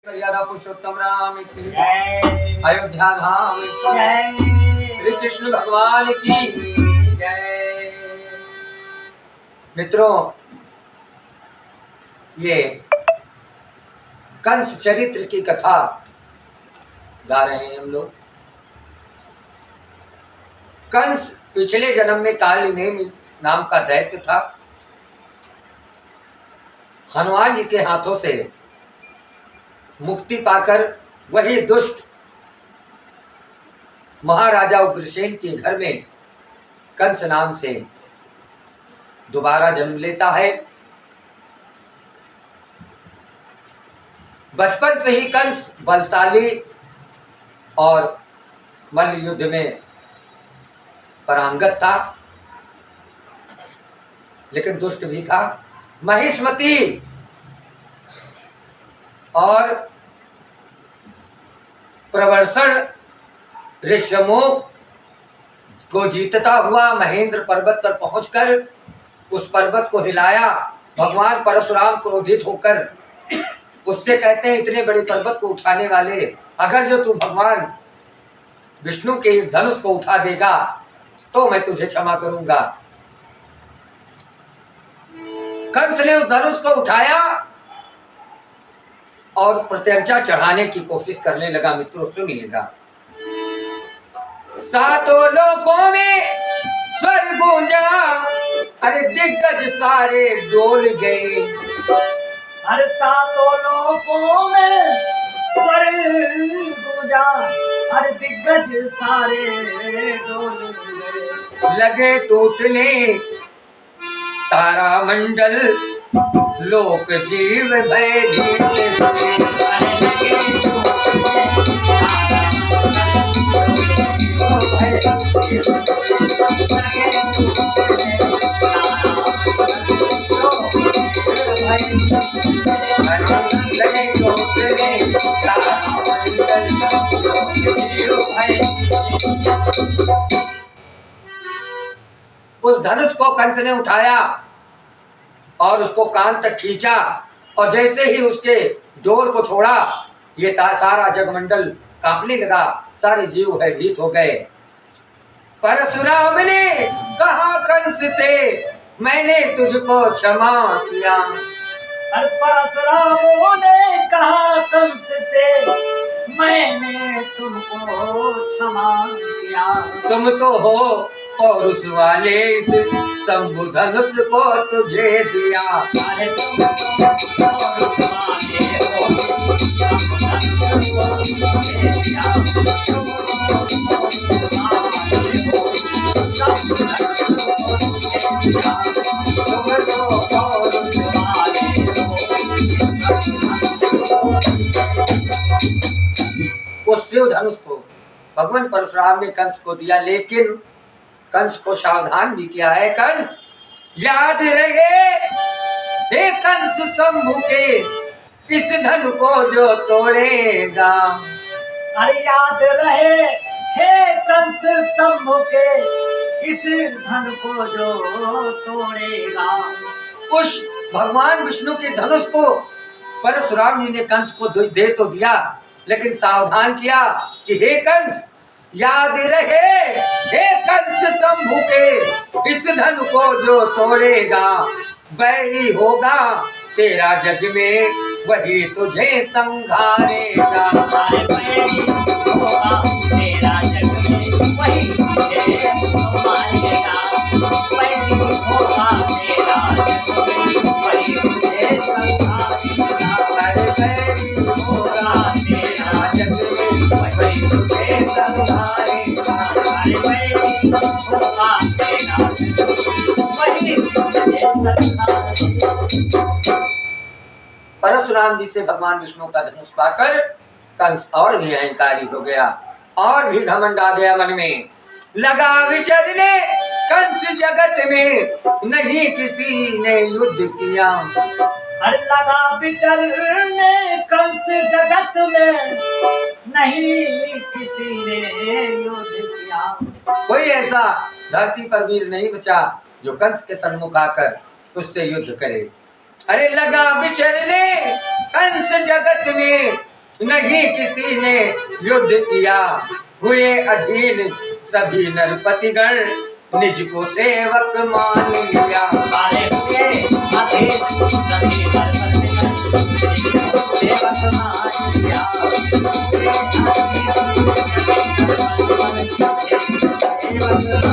मर्यादा पुरुषोत्तम राम की अयोध्या धाम की श्री कृष्ण भगवान की जय। मित्रों, ये कंस चरित्र की कथा गा रहे हैं हम लोग। कंस पिछले जन्म में कालनेमि नाम का दैत्य था। हनुमान जी के हाथों से मुक्ति पाकर वही दुष्ट महाराजा उग्रसेन के घर में कंस नाम से दोबारा जन्म लेता है। बचपन से ही कंस बलशाली और मल्ल युद्ध में पारंगत था, लेकिन दुष्ट भी था। महिष्मती और प्रवर्षण ऋषमुख को जीतता हुआ महेंद्र पर्वत पर पहुंचकर उस पर्वत को हिलाया। भगवान परशुराम क्रोधित होकर उससे कहते हैं, इतने बड़े पर्वत को उठाने वाले, अगर जो तू भगवान विष्णु के इस धनुष को उठा देगा तो मैं तुझे क्षमा करूंगा। कंस ने उस धनुष को उठाया और प्रत्यंचा चढ़ाने की कोशिश करने लगा। मित्रों सुनिएगा, सातों लोकों में स्वर गूंजा, अरे दिग्गज सारे डोल गए। अरे सातों लोकों में स्वर गूंजा, अरे दिग्गज सारे डोल गए। लगे टूटने तारा मंडल, लोक जीव भयभीत उस धनुष को कंस ने उठाया और उसको कान तक खींचा, और जैसे ही उसके डोर को छोड़ा ये सारा जगमंडल कांपने लगा, सारे जीव भयभीत हो गए। परशुराम ने कहा कंस से, मैंने तुझको क्षमा किया। अरे परशुराम ने कहा कंस से, मैंने तुमको क्षमा किया। तुम तो हो और उस वाले इस शंभु धनुष को तुझे दिया। अरे तुम तो और उस वाले हो, शंभु धनुष को तुझे दिया। तुम तो और उस वाले हो, शंभु धनुष को तुझे दिया। तुम तो और उस वाले हो। उस शिव धनुष को भगवान परशुराम ने कंस को दिया, लेकिन कंस को सावधान भी किया है। कंस याद रहे, हे कंस शंभु के इस धनु को जो तोड़ेगा। अरे याद रहे, हे कंस शंभु के इस धन को जो तोड़ेगा। उस भगवान विष्णु के धनुष को परशुराम जी ने कंस को दे तो दिया, लेकिन सावधान किया कि हे कंस याद रहे, हे कंस शंभु के इस धन को जो तोड़ेगा, बैरी होगा तेरा जग में वही तुझे संघारेगा। बैरी होगा तेरा जग में वही तुझे संघारेगा। बैरी होगा तेरा जग में वही तुझे संघारेगा। अरे बैरी होगा तेरा जग में वही तुझे संघारेगा। अरे बैरी होगा तेरा जग में वही तुझे संघारेगा। परशुराम जी से भगवान विष्णु का धनुष पाकर कंस और भी अहंकारी हो गया और भी घमंड आ गया मन में। लगा विचरने कंस जगत में, नहीं किसी ने युद्ध किया। हर लगा विचरने कंस जगत में, नहीं किसी ने युद्ध किया। कोई ऐसा धरती पर वीर नहीं बचा जो कंस के सन्मुख आकर उससे युद्ध करे। अरे लगा विचरने कंस जगत में, नहीं किसी ने युद्ध किया, हुए अधीन सभी नरपतिगण, निज को सेवक मान लिया। अरे हुए अधीन सभी नरपतिगण, निज को सेवक मान लिया। हुए अधीन सभी नरपतिगण, निज को सेवक मान लिया।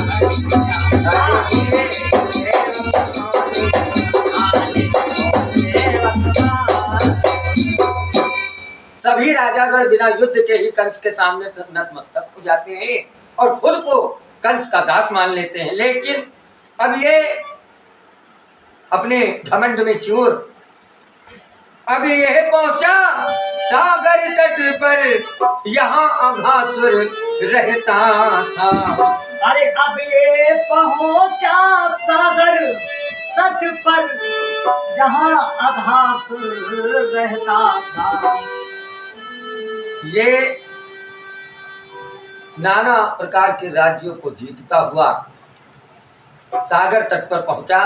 सभी राजागण बिना युद्ध के ही कंस के सामने नतमस्तक हो जाते हैं और खुद को कंस का दास मान लेते हैं। लेकिन अब ये अपने घमंड में चूर, अब यह पहुंचा सागर तट पर, यहाँ अघासुर रहता था। अरे अब ये पहुंचा सागर तट पर, जहाँ अघासुर रहता था। ये नाना प्रकार के राज्यों को जीतता हुआ सागर तट पर पहुंचा,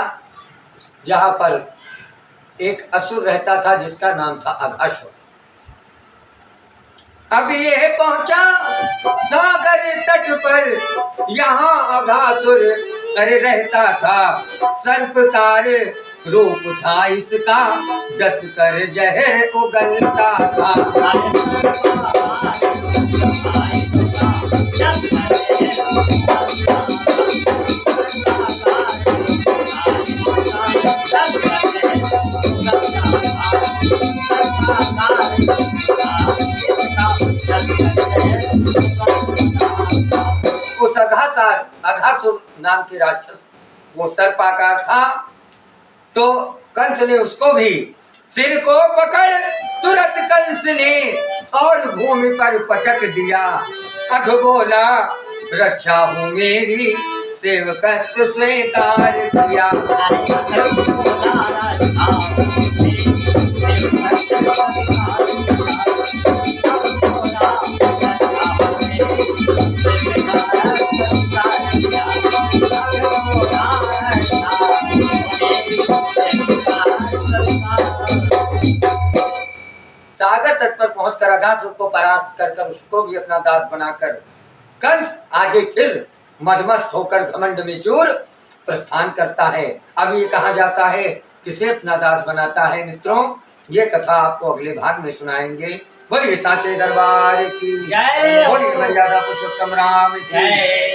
जहां पर एक असुर रहता था जिसका नाम था अघासुर। अब यह पहुंचा सागर तट पर, यहाँ अघासुर अरे रहता था। सर्पकार रूप था इसका, डस कर जहर उगलता था। उस अघासुर नाम के राक्षस, वो सर्पाकार था, तो कंस ने उसको भी सिर को पकड़ तुरंत कंस ने और भूमि पर पटक दिया। अध बोला रक्षा हूँ मेरी, सेवकत्व स्वीकार किया। सागर तट पर पहुंचकर अघासुर को परास्त कर उसको भी अपना दास बनाकर कंस आगे फिर मदमस्त होकर घमंड में चूर प्रस्थान करता है। अब ये कहा जाता है किसे अपना दास बनाता है। मित्रों, ये कथा आपको अगले भाग में सुनाएंगे। बोलिए साचे दरबार की जय, बोलिए मर्यादा पुरुषोत्तम राम की।